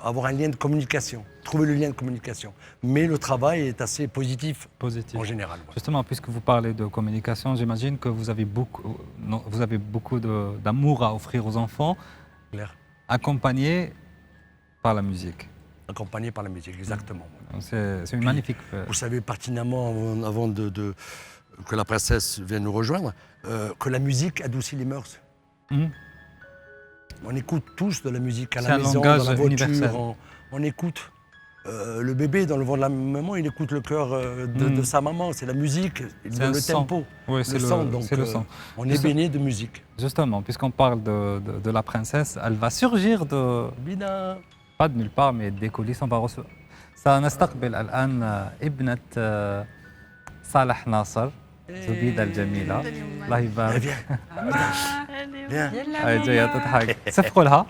avoir un lien de communication, trouver le lien de communication. Mais le travail est assez positif en général. Ouais. Justement, puisque vous parlez de communication, j'imagine que vous avez beaucoup d'amour à offrir aux enfants, Clair. accompagnés par la musique. Accompagné par la musique, exactement. C'est une magnifique. Vous savez pertinemment, avant que la princesse vienne nous rejoindre, que la musique adoucit les mœurs. On écoute tous de la musique à la maison, dans la voiture, on écoute. Le bébé dans le ventre de la maman, il écoute le cœur de sa maman. C'est la musique, le tempo, oui, le sang. Donc, le sang. On est baigné de musique. Justement, puisqu'on parle de la princesse, elle va surgir Bina. pas de nulle part, mais des coulisses. On va recevoir. سنستقبل الآن ابنة صالح ناصر زبيدة الجميلة الله يبارك. هاي جاية تضحك. صفقوا لها.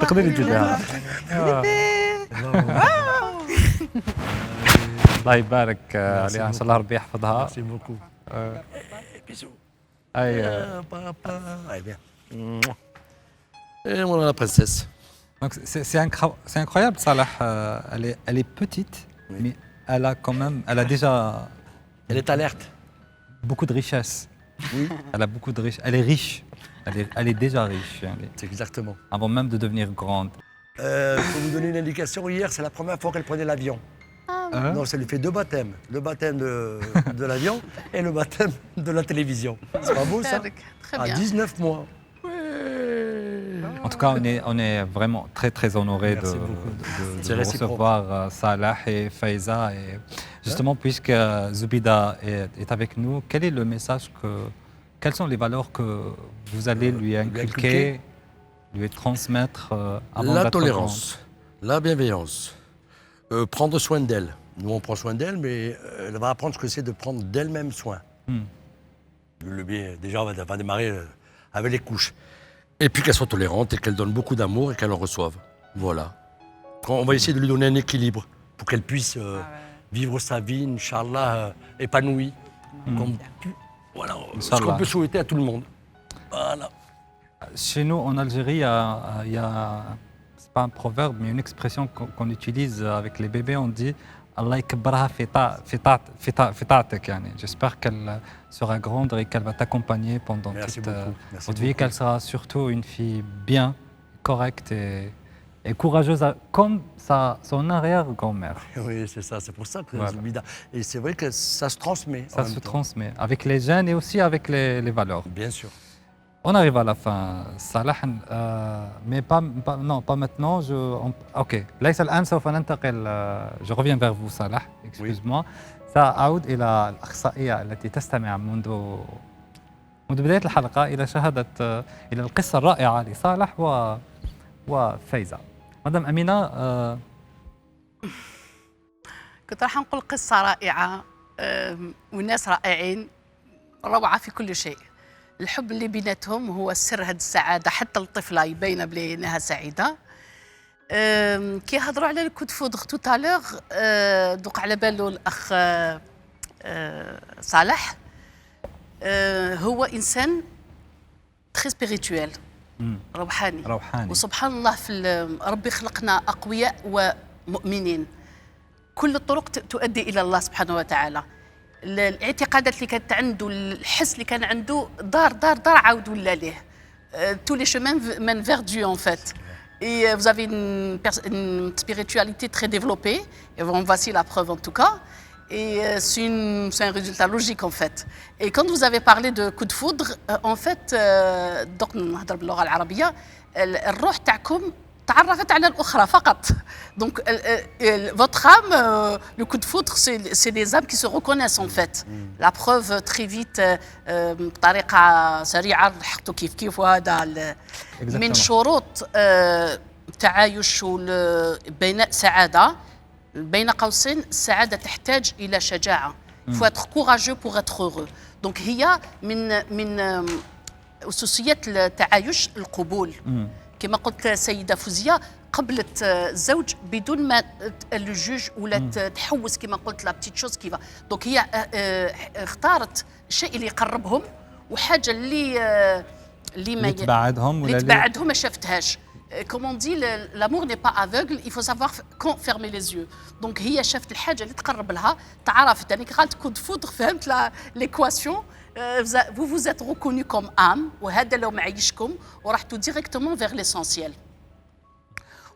تقدري تجيبيها. الله يبارك عليها ان شاء الله ربي يحفظها. Merci beaucoup. Bisous. اي Papa. Allez, viens. Et voilà la princesse. donc c'est incroyable Salah, elle est petite mais elle a déjà Elle est alerte. beaucoup de richesse. Oui. Elle a beaucoup de richesse, elle est riche. Elle est déjà riche C'est exactement. avant même de devenir grande. Pour vous donner une indication, hier, c'est la première fois qu'elle prenait l'avion. Donc ça lui fait 2 baptêmes. Le baptême de l'avion et le baptême de la télévision. C'est pas beau ça? Très À bien. 19 mois. En tout cas, on est vraiment très très honoré Merci de beaucoup. de C'est réciproque. recevoir Salah et Faiza. Et justement, puisque Zoubida est avec nous, quel est le message quelles sont les valeurs que vous allez lui inculquer, lui transmettre avant La d'être tolérance, la bienveillance, prendre soin d'elle. Nous, on prend soin d'elle, mais elle va apprendre ce que c'est de prendre d'elle-même soin. Le bien, déjà, on va démarrer avec les couches. Et puis qu'elle soit tolérante et qu'elle donne beaucoup d'amour et qu'elle en reçove. Voilà. On va essayer de lui donner un équilibre pour qu'elle puisse vivre sa vie, Inch'Allah, épanouie. Voilà, ce qu'on peut souhaiter à tout le monde. Voilà. Chez nous, en Algérie, il y a c'est pas un proverbe, mais une expression qu'on utilise avec les bébés. On dit Allah yakbarha fi ta'atek, yani. J'espère qu'elle sera grande et qu'elle va t'accompagner pendant toute votre vie, qu'elle sera surtout une fille bien, correcte et courageuse, comme son arrière-grand-mère. Oui, c'est ça, c'est pour ça que Zoubida. Et c'est vrai que ça se transmet. Ça se transmet avec les gènes et aussi avec les valeurs. Bien sûr. On arrive à la fin, Salah, mais pas maintenant. Ok, ليس الآن سوف ننتقل. Je reviens vers vous, Salah. Excuse-moi. سأعود إلى الأخصائية التي تستمع منذ بداية الحلقة إلى القصة الرائعة لصالح وفايزة. مدام أمينة كنت راح نقول قصة رائعة والناس رائعين روعة في كل شيء. الحب اللي بيناتهم هو سر هذه السعادة، حتى الطفلة يبين بلي انها سعيدة. كي هضروا على الكود فودغ تو تالوغ دوق على بالو الأخ صالح. هو إنسان تري سبيريتويل، روحاني. وسبحان الله في ربي خلقنا أقوياء ومؤمنين، كل الطرق تؤدي إلى الله سبحانه وتعالى. الاعتقادات اللي كانت عنده، الحس اللي كان عنده، دار دار دار عاود ولا ليه. tous les chemins mènent vers Dieu en fait. Et vous avez une spiritualité très développée, et voici la preuve en tout cas. Et c'est un résultat logique en fait. Et quand vous avez parlé de coup de foudre, en fait, donc نهضر باللغة العربية، الروح تاعكم تعرفت على الأخرى فقط. Donc votre âme, le coup de foudre, c'est des âmes qui se reconnaissent en fait. La preuve très vite بطريقة سريعة لحقتوا كيف وهذا من شروط تعايش بناء سعادة. بين قوسين السعادة تحتاج إلى شجاعة. Il faut être courageux pour être heureux. Donc هي من أساسيات التعايش القبول. كما قلت السيدة فوزية، قبلت الزوج بدون ما الجوج ولا تحوس كما قلت لا بتيت شوز كيفا. دونك هي اختارت الشيء اللي يقربهم وحاجة اللي تبعدهم ما شافتهاش. Comme on dit, l'amour n'est pas aveugle, il faut savoir quand fermer les yeux. Donc هي شافت الحاجة اللي تقرب لها، تعرفت يعني قالت كود فودغ، فهمت l'équation. Vous vous êtes reconnu comme âme وهذا لو معيشكم ورحتوا ديريكتومون فيغ ليسونسيال.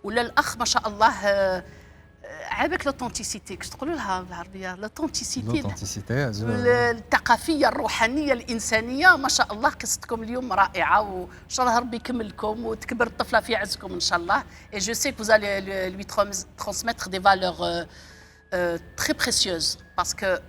ولا الأخ ما شاء الله عابك لوتونتيسيتي، كش تقولوا لها بالعربية؟ لوتونتيسيتي الثقافية الروحانية الإنسانية. ما شاء الله قصتكم اليوم رائعة، وإن شاء الله ربي يكملكم وتكبر الطفلة في عزكم إن شاء الله. Et je sais que vous allez lui transmettre des valeurs très précieuses parce que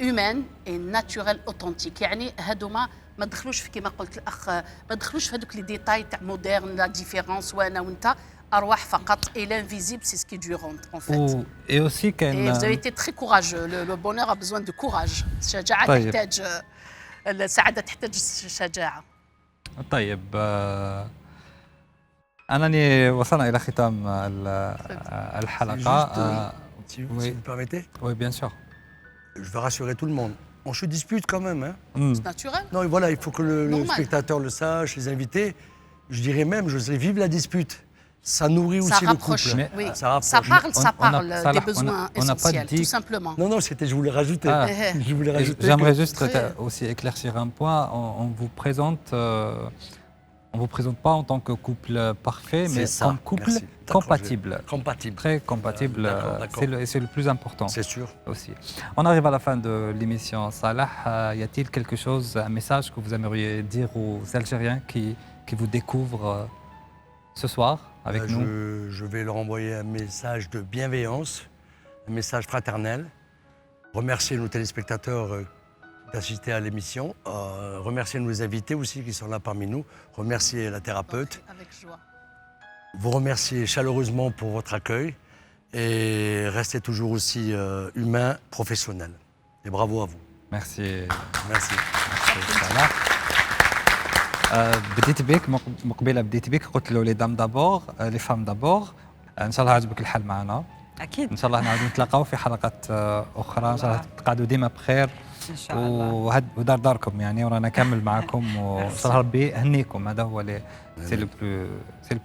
humaine et naturelle authentique. يعني هادوما ما دخلوش في كما قلت الأخ، ما دخلوش في هذوك لي ديتاي تاع مودرن لا ديفيرونس وانا وانت. أرواح فقط. Et l'invisible, c'est ce qui dure en fait. Et aussi et vous avez été très courageux. Le bonheur a besoin de courage. الشجاعة تحتاج، السعادة تحتاج شجاعة. طيب أنني وصلنا إلى ختام الحلقة. Si vous me permettez. Oui, bien sûr. Je veux rassurer tout le monde. On se dispute quand même. Hein. C'est naturel. Non, voilà, il faut que le spectateur le sache, les invités. Je dirais même, je dirais, vive la dispute. Ça nourrit aussi le couple. Oui. Ça rapproche. Ça parle des besoins essentiels, tout simplement. Non, c'était, je voulais rajouter. Je voulais rajouter. J'aimerais juste aussi éclaircir un point. On vous présente pas en tant que couple parfait, mais comme couple compatible. Très compatible. C'est le plus important. C'est sûr. Aussi. On arrive à la fin de l'émission. Salah, y a-t-il quelque chose, un message que vous aimeriez dire aux Algériens qui vous découvrent ce soir avec nous? Je vais leur envoyer un message de bienveillance, un message fraternel. Remercier nos téléspectateurs d'assister à l'émission. Remercier nos invités aussi qui sont là parmi nous. Remercier la thérapeute. Avec joie. Vous remercier chaleureusement pour votre accueil et restez toujours aussi humain, professionnel. Et bravo à vous. Merci. Merci. بديت بك مقبله، بديت بك قلت له لي دام دابور لي فام دابور. ان شاء الله عجبك الحال معنا. اكيد ان شاء الله نعاودوا نتلاقاو في حلقات اخرى. ان شاء الله تقعدوا ديما بخير ان شاء الله. ودار داركم يعني، ورانا نكمل معكم وان شاء الله ربي يهنيكم. هذا هو سي لو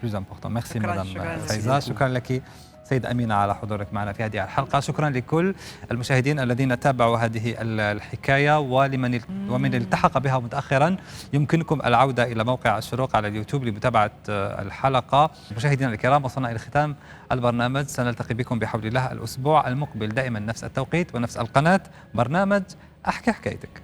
بلوز امبورطون. ميرسي مدام فايزة، شكرا لك سيدة أمينة على حضورك معنا في هذه الحلقة. شكرا لكل المشاهدين الذين تابعوا هذه الحكاية، ومن التحق بها متأخرا يمكنكم العودة إلى موقع الشروق على اليوتيوب لمتابعة الحلقة. مشاهدينا الكرام، وصلنا إلى ختام البرنامج. سنلتقي بكم بحول الله الأسبوع المقبل، دائما نفس التوقيت ونفس القناة، برنامج أحكي حكايتك.